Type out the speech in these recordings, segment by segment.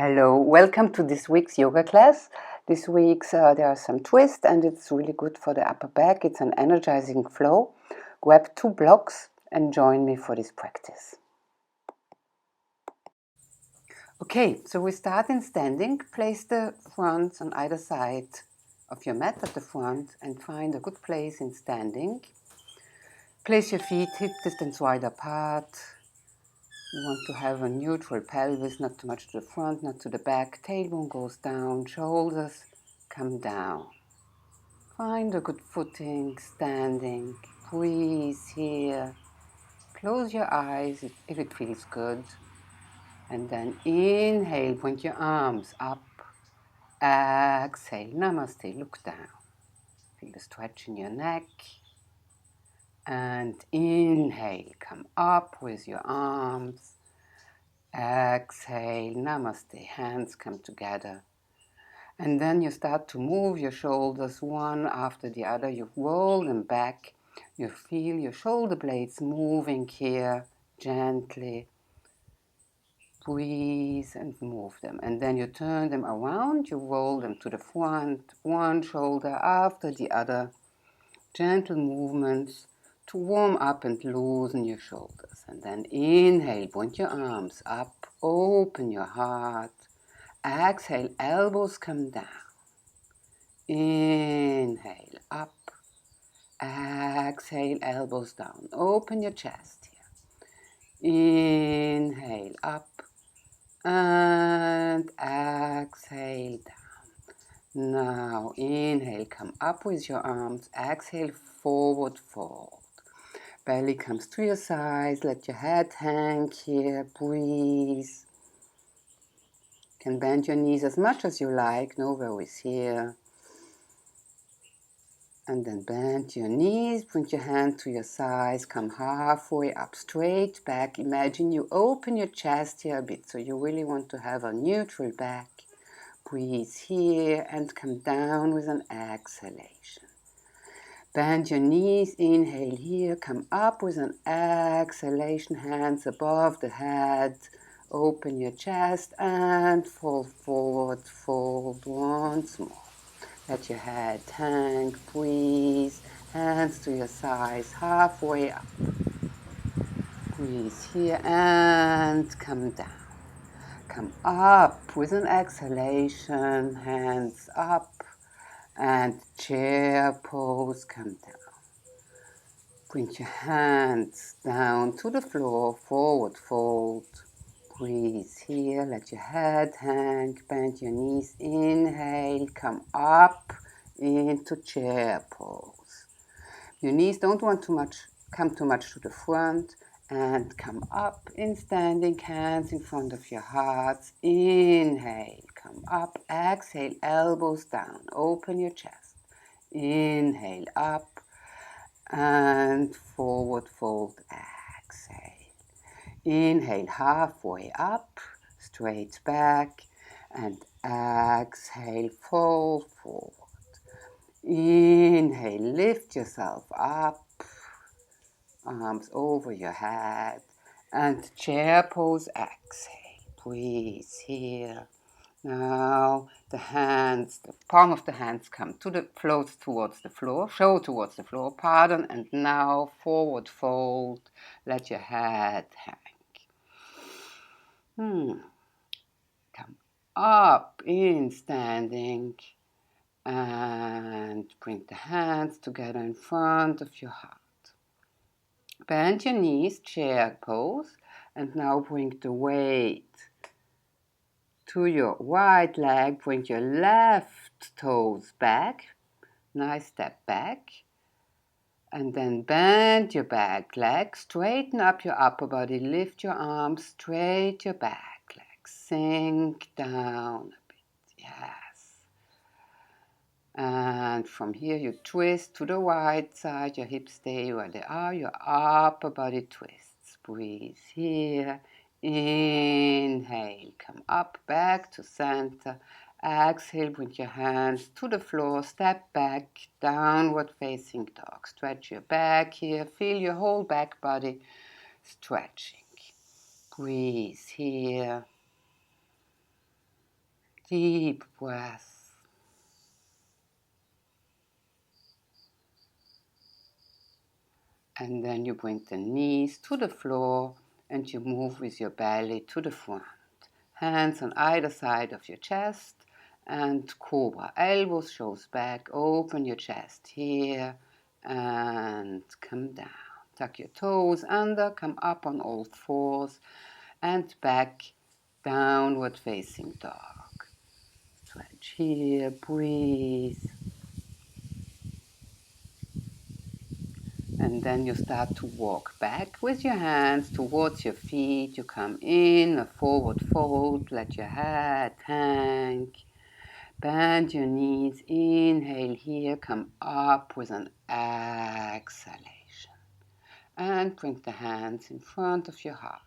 Hello, welcome to this week's yoga class. This week's there are some twists and it's really good for the upper back. It's an energizing flow. Grab 2 blocks and join me for this practice. Okay, so we start in standing. Place the fronts on either side of your mat at the front and find a good place in standing. Place your feet hip distance wide apart. You want to have a neutral pelvis, not too much to the front, not to the back. Tailbone goes down, shoulders come down. Find a good footing, standing. Breathe here. Close your eyes if it feels good. And then inhale, point your arms up. Exhale, namaste, look down. Feel the stretch in your neck. And inhale, come up with your arms. Exhale, namaste, hands come together. And then you start to move your shoulders one after the other. You roll them back. You feel your shoulder blades moving here gently. Breathe and move them. And then you turn them around. You roll them to the front, one shoulder after the other. Gentle movements to warm up and loosen your shoulders. And then inhale, point your arms up, open your heart. Exhale, elbows come down. Inhale, up. Exhale, elbows down. Open your chest here. Inhale, up. And exhale, down. Now, inhale, come up with your arms. Exhale, forward fold. Belly comes to your sides. Let your head hang here. Breathe. You can bend your knees as much as you like. No worries here. And then bend your knees. Bring your hand to your sides. Come halfway up, straight back. Imagine you open your chest here a bit. So you really want to have a neutral back. Breathe here and come down with an exhalation. Bend your knees, inhale here, come up with an exhalation, hands above the head, open your chest and fold forward, fold once more. Let your head hang, breathe, hands to your sides, halfway up. Breathe here and come down. Come up with an exhalation, hands up. And chair pose, come down. Bring your hands down to the floor, forward fold. Breathe here, let your head hang, bend your knees, inhale, come up into chair pose. Your knees don't want come too much to the front, and come up in standing, hands in front of your heart. Inhale, come up, exhale, elbows down, open your chest. Inhale, up, and forward fold, exhale. Inhale, halfway up, straight back, and exhale, fold forward. Inhale, lift yourself up, arms over your head, and chair pose, exhale. Breathe here. Now the palm of the hands come to the float towards the floor, show towards the floor, pardon, and now forward fold, let your head hang. Come up in standing and bring the hands together in front of your heart. Bend your knees, chair pose, and now bring the weight to your right leg. Bring your left toes back. Nice step back. And then bend your back leg. Straighten up your upper body. Lift your arms. Straight your back leg. Sink down a bit. Yes. And from here you twist to the right side. Your hips stay where they are. Your upper body twists. Breathe here. Inhale, come up, back to center. Exhale, bring your hands to the floor, step back, downward facing dog. Stretch your back here, feel your whole back body stretching. Breathe here. Deep breath. And then you bring the knees to the floor and you move with your belly to the front. Hands on either side of your chest and cobra. Elbows shows back. Open your chest here and come down. Tuck your toes under, come up on all fours and back, downward facing dog. Stretch here, breathe. And then you start to walk back with your hands towards your feet. You come in, a forward fold, let your head hang. Bend your knees, inhale here, come up with an exhalation. And bring the hands in front of your heart.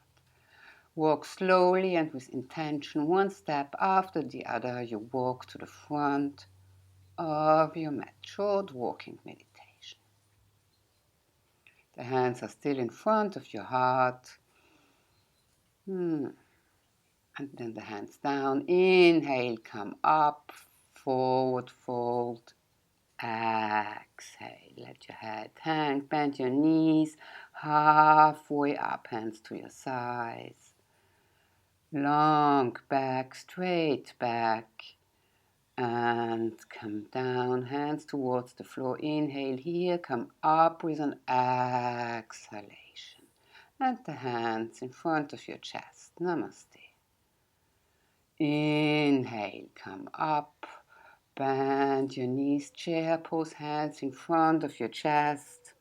Walk slowly and with intention, one step after the other. You walk to the front of your mat. Short walking meditation. The hands are still in front of your heart. And then the hands down. Inhale, come up, forward fold. Exhale, let your head hang. Bend your knees halfway up, hands to your sides. Long back, straight back. And come down, hands towards the floor. Inhale here, come up with an exhalation. And the hands in front of your chest. Namaste. Inhale, come up. Bend your knees, chair pose, hands in front of your chest.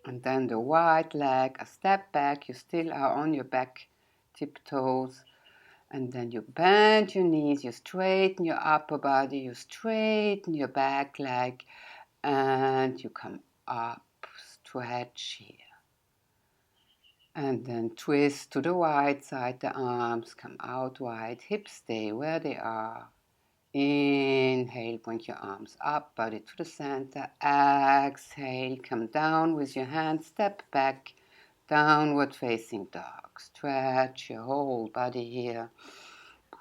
And then the right leg, a step back. You still are on your back tiptoes. And then you bend your knees, you straighten your upper body, you straighten your back leg, and you come up, stretch here. And then twist to the right side, the arms come out wide, hips stay where they are. Inhale, bring your arms up, body to the center. Exhale, come down with your hands, step back, downward facing dog. Stretch your whole body here.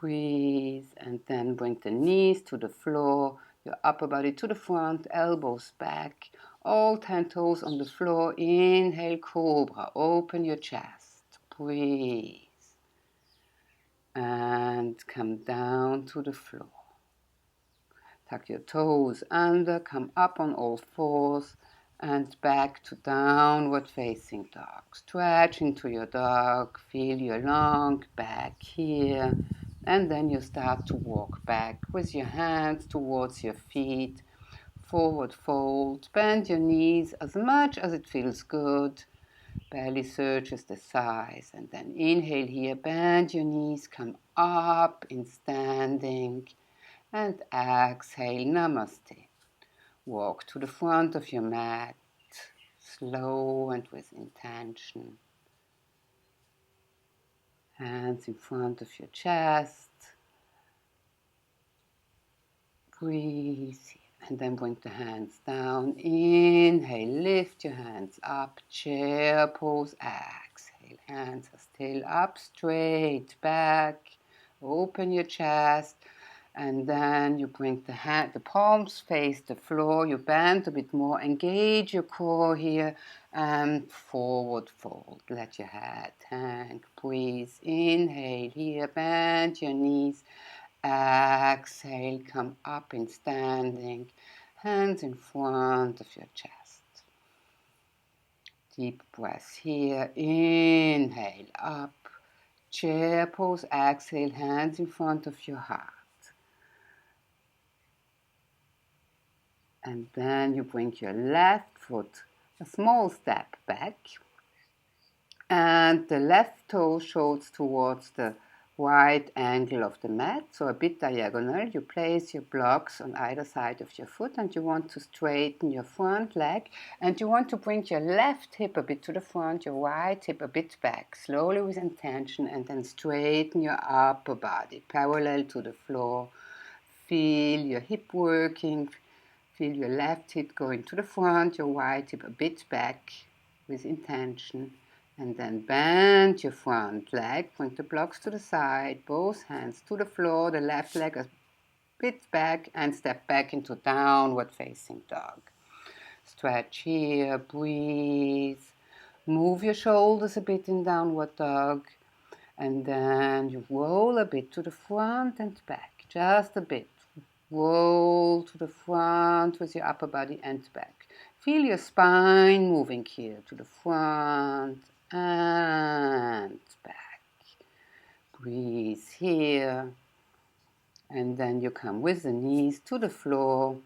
Breathe and then bring the knees to the floor, your upper body to the front, elbows back, all 10 toes on the floor. Inhale, cobra, open your chest. Breathe and come down to the floor. Tuck your toes under, come up on all fours and back to downward facing dog. Stretch into your dog, feel your long back here. And then you start to walk back with your hands towards your feet. Forward fold, bend your knees as much as it feels good. Belly searches the thighs. And then inhale here, bend your knees, come up in standing. And exhale, namaste. Walk to the front of your mat, slow and with intention. Hands in front of your chest. Breathe. And then bring the hands down. Inhale, lift your hands up. Chair pose. Exhale, hands are still up, straight back. Open your chest. And then you bring the palms face the floor. You bend a bit more. Engage your core here. And forward fold. Let your head hang. Breathe. Inhale here. Bend your knees. Exhale, come up in standing, hands in front of your chest. Deep breath here. Inhale, up, chair pose. Exhale, hands in front of your heart. And then you bring your left foot a small step back. And the left toe shows towards the right angle of the mat, so a bit diagonal. You place your blocks on either side of your foot and you want to straighten your front leg and you want to bring your left hip a bit to the front, your right hip a bit back, slowly with intention, and then straighten your upper body parallel to the floor. Feel your hip working, feel your left hip going to the front, your right hip a bit back with intention. And then bend your front leg, bring the blocks to the side, both hands to the floor, the left leg a bit back, and step back into downward facing dog. Stretch here, breathe. Move your shoulders a bit in downward dog. And then you roll a bit to the front and back, just a bit. Roll to the front with your upper body and back. Feel your spine moving here to the front and back. Breathe here. And then you come with the knees to the floor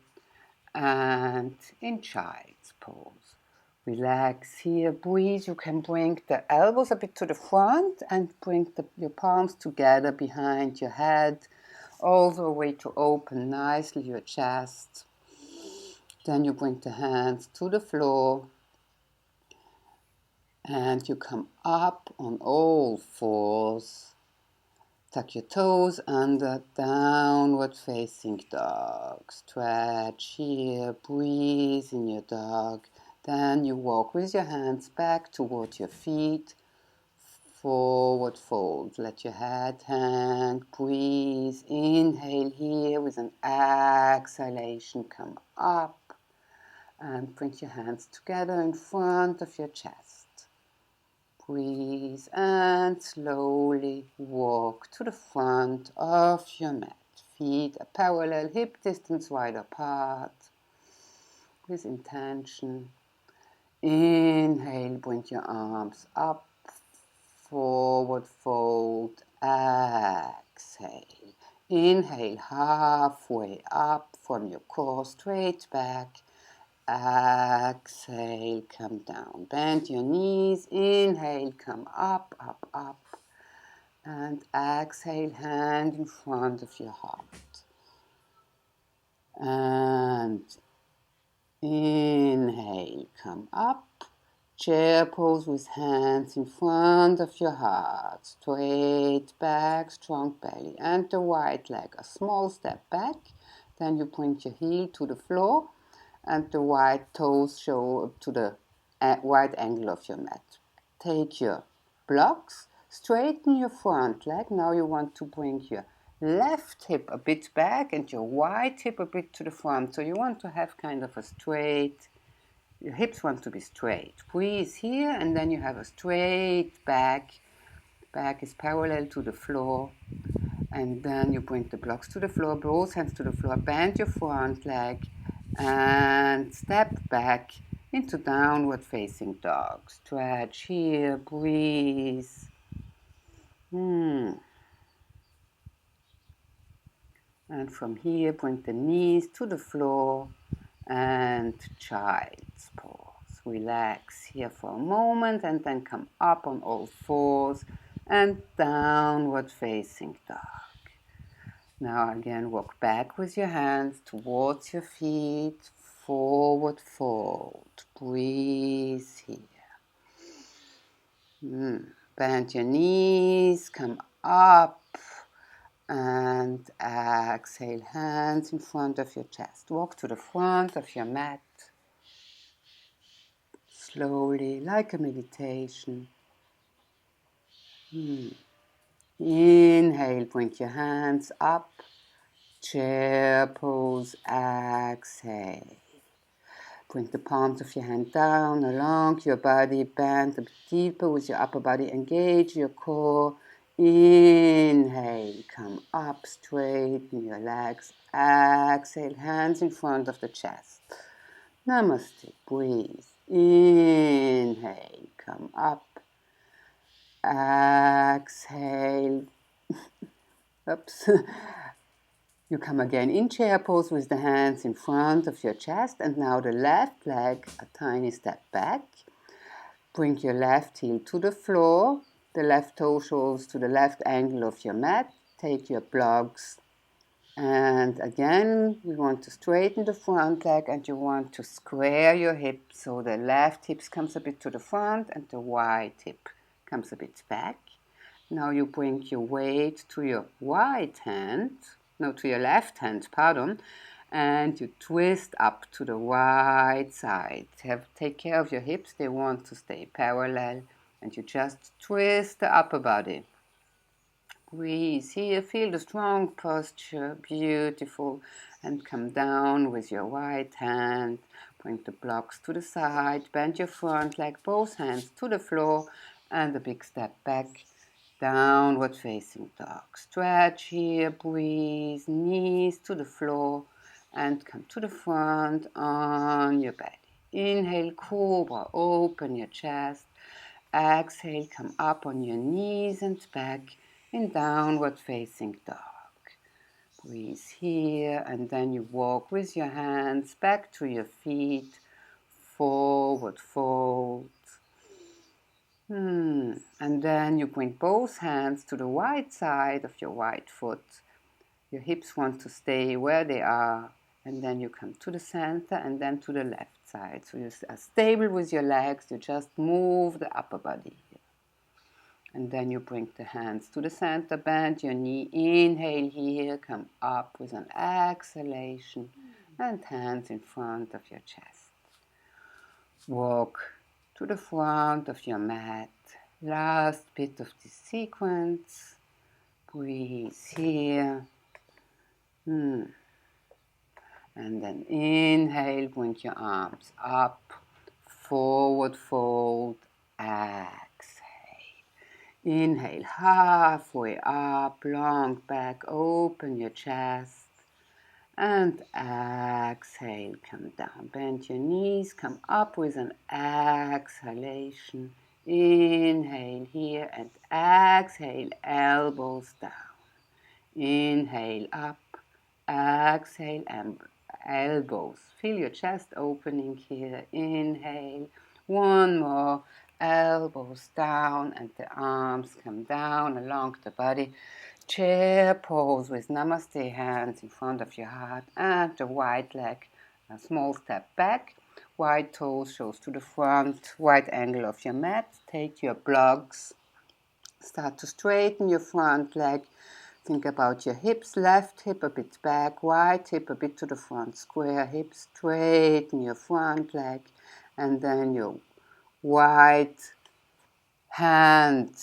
and in child's pose. Relax here, breathe. You can bring the elbows a bit to the front and bring your palms together behind your head, all the way to open nicely your chest. Then you bring the hands to the floor and you come up on all fours. Tuck your toes under, downward facing dog. Stretch here, breathe in your dog. Then you walk with your hands back toward your feet. Forward fold. Let your head hang. Breathe. Inhale here with an exhalation. Come up and bring your hands together in front of your chest. Breathe and slowly walk to the front of your mat. Feet are parallel, hip distance wide apart. With intention. Inhale, bring your arms up. Forward fold. Exhale. Inhale, halfway up from your core, straight back. Exhale, come down. Bend your knees. Inhale, come up, up, up. And exhale, hand in front of your heart. And inhale, come up. Chair pose with hands in front of your heart. Straight back, strong belly. And the right leg, a small step back. Then you bring your heel to the floor. And the right toes show up to the right angle of your mat. Take your blocks, straighten your front leg. Now you want to bring your left hip a bit back and your right hip a bit to the front. So you want to have kind of a straight, your hips want to be straight. Breathe here and then you have a straight back. Back is parallel to the floor. And then you bring the blocks to the floor, both hands to the floor, bend your front leg and step back into downward facing dog. Stretch here, breathe. And from here, bring the knees to the floor and child's pose. Relax here for a moment and then come up on all fours and downward facing dog. Now again, walk back with your hands towards your feet, forward fold. Breathe here. Bend your knees, come up, and exhale, hands in front of your chest. Walk to the front of your mat, slowly, like a meditation. Inhale, bring your hands up. Chair pose, exhale. Bring the palms of your hand down along your body, bend a bit deeper with your upper body, engage your core. Inhale, come up, straighten your legs. Exhale, hands in front of the chest. Namaste, breathe. Inhale, come up. Exhale. Oops. You come again in chair pose with the hands in front of your chest and now the left leg a tiny step back. Bring your left heel to the floor. The left toe shows to the left angle of your mat. Take your blocks and again we want to straighten the front leg and you want to square your hips so the left hip comes a bit to the front and the right hip comes a bit back. Now you bring your weight to your to your left hand, and you twist up to the right side. Take care of your hips, they want to stay parallel. And you just twist the upper body. Breathe here, feel the strong posture, beautiful. And come down with your right hand. Bring the blocks to the side, bend your front leg, both hands to the floor, and a big step back. Downward facing dog. Stretch here, breathe, knees to the floor, and come to the front on your belly. Inhale, cobra, open your chest. Exhale, come up on your knees and back in downward facing dog. Breathe here, and then you walk with your hands back to your feet, forward fold. And then you bring both hands to the right side of your right foot. Your hips want to stay where they are, and then you come to the center and then to the left side. So you are stable with your legs, you just move the upper body. And then you bring the hands to the center, bend your knee, inhale here, come up with an exhalation, and hands in front of your chest. Walk to the front of your mat. Last bit of this sequence. Breathe here. And then inhale, bring your arms up, forward fold, exhale. Inhale, halfway up, long back, open your chest. And exhale, come down, bend your knees, come up with an exhalation. Inhale here and exhale, elbows down. Inhale up, exhale, and elbows. Feel your chest opening here. Inhale, one more, elbows down, and the arms come down along the body. Chair pose with namaste hands in front of your heart and the right leg. A small step back. Right toes shows to the front. Right angle of your mat. Take your blocks. Start to straighten your front leg. Think about your hips. Left hip a bit back. Right hip a bit to the front. Square hips. Straighten your front leg. And then your right hand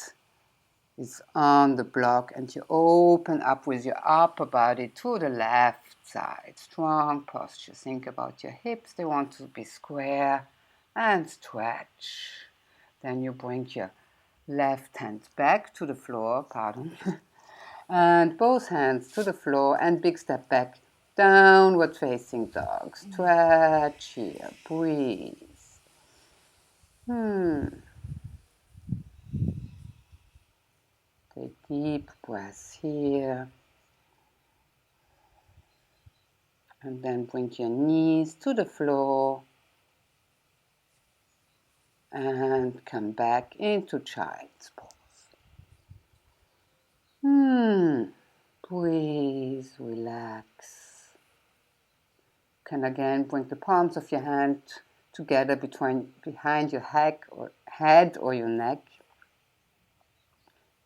is on the block and you open up with your upper body to the left side. Strong posture. Think about your hips. They want to be square and stretch. Then you bring your left hand back to the floor, and both hands to the floor and big step back. Downward facing dog. Stretch here. Breathe. Take deep breaths here. And then bring your knees to the floor and come back into child's pose. Breathe, relax. Can again bring the palms of your hand together behind your head or your neck.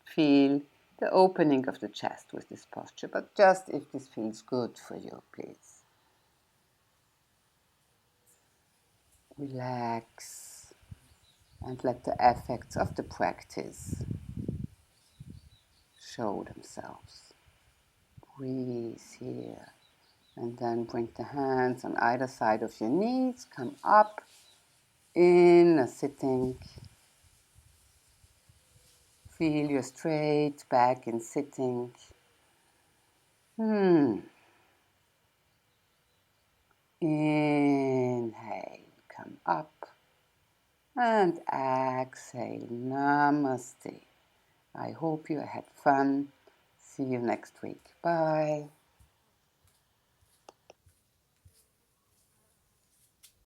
Feel the opening of the chest with this posture, but just if this feels good for you, please. Relax and let the effects of the practice show themselves. Breathe here. And then bring the hands on either side of your knees. Come up in a sitting. Feel your straight back in sitting. Inhale, come up. And exhale, namaste. I hope you had fun. See you next week. Bye.